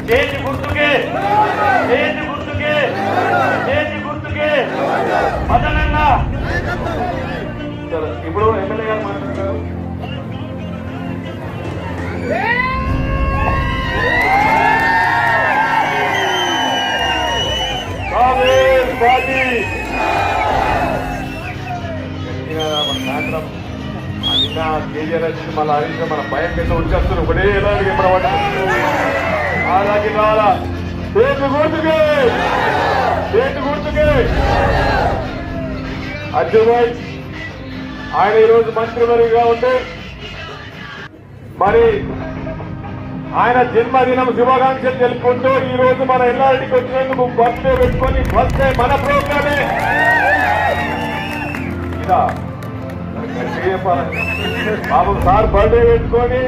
చేతి గుర్తుకే చేతి గుర్తుకే చేతి గుర్తుకే అదనంగా ఇప్పుడు ఎమ్మెల్యే గారు మాట్లాడుతున్నారు. కాంగ్రెస్ పార్టీ సాయంత్రం నిన్న కేజీఆర్ వచ్చి మళ్ళీ హరీష్ మన భయం కింద వచ్చేస్తారు ఒకటే ఎలా అలాగే రావాలా చేతి గుర్తుకే చేతి గుర్తుకే అర్జున్ ఆయన ఈరోజు మంత్రివర్గంగా ఉంటే మరి ఆయన జన్మదినం శుభాకాంక్షలు తెలుపుకుంటూ ఈ రోజు మన ఎల్లారెడ్డికి వచ్చినందుకు బర్త్డే పెట్టుకొని ఫస్ట్ టైం మన ప్రోగ్రామే బాబు సార్ బర్త్డే పెట్టుకొని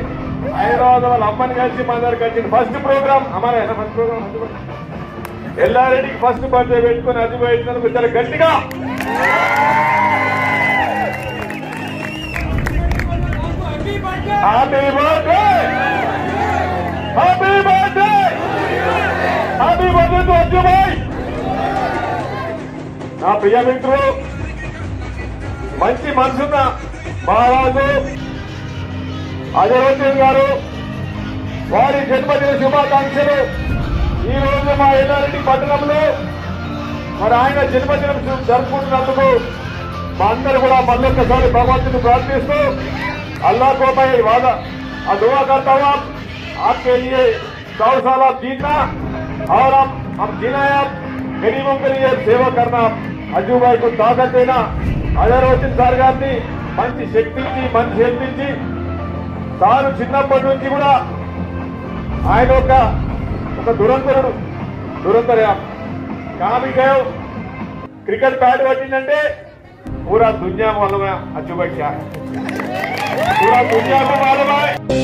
హైదరాబాద్ వాళ్ళ అమ్మని కలిసి మన దగ్గరికి వచ్చింది ఫస్ట్ ప్రోగ్రామ్ అమ్మాయి ఫస్ట్ ప్రోగ్రామ్ ఎల్లారెడ్డికి ఫస్ట్ బర్త్డే పెట్టుకొని అది పెట్టినందుకు చాలా గట్టిగా happy birthday happy birthday happy birthday to Arjun భాయ్. నా ప్రియ మిత్రులు మంచి మనసున్న మహారాజు అజరుద్దీన్ గారు వారి జన్మదిన శుభాకాంక్షలు. ఈ రోజు మా ఎల్లారెడ్డి పట్టణంలో మరి ఆయన జన్మదినం జరుపుకుంటున్నందుకు మా అందరూ కూడా మళ్ళొక్కసారి భగవంతుని ప్రార్థిస్తూ अल्लाह को मैं वादा दुआ करता हूँ आपके लिए 100 साल आप जीतना और हम जीना है आप गरीबों के लिए सेवा करना अजू भाई को ताकत देना అజరుద్దీన్ సార్ గారిని మంచి శక్తించి మంచి హెల్పించి తాను చిన్నప్పటి నుంచి కూడా ఆయన ఒక దురంతర కామిగా క్రికెట్ బ్యాట్ పట్టిందంటే पूरा दुनिया मालूम है अजू भाई क्या है पूरा दुनिया को मालूम है।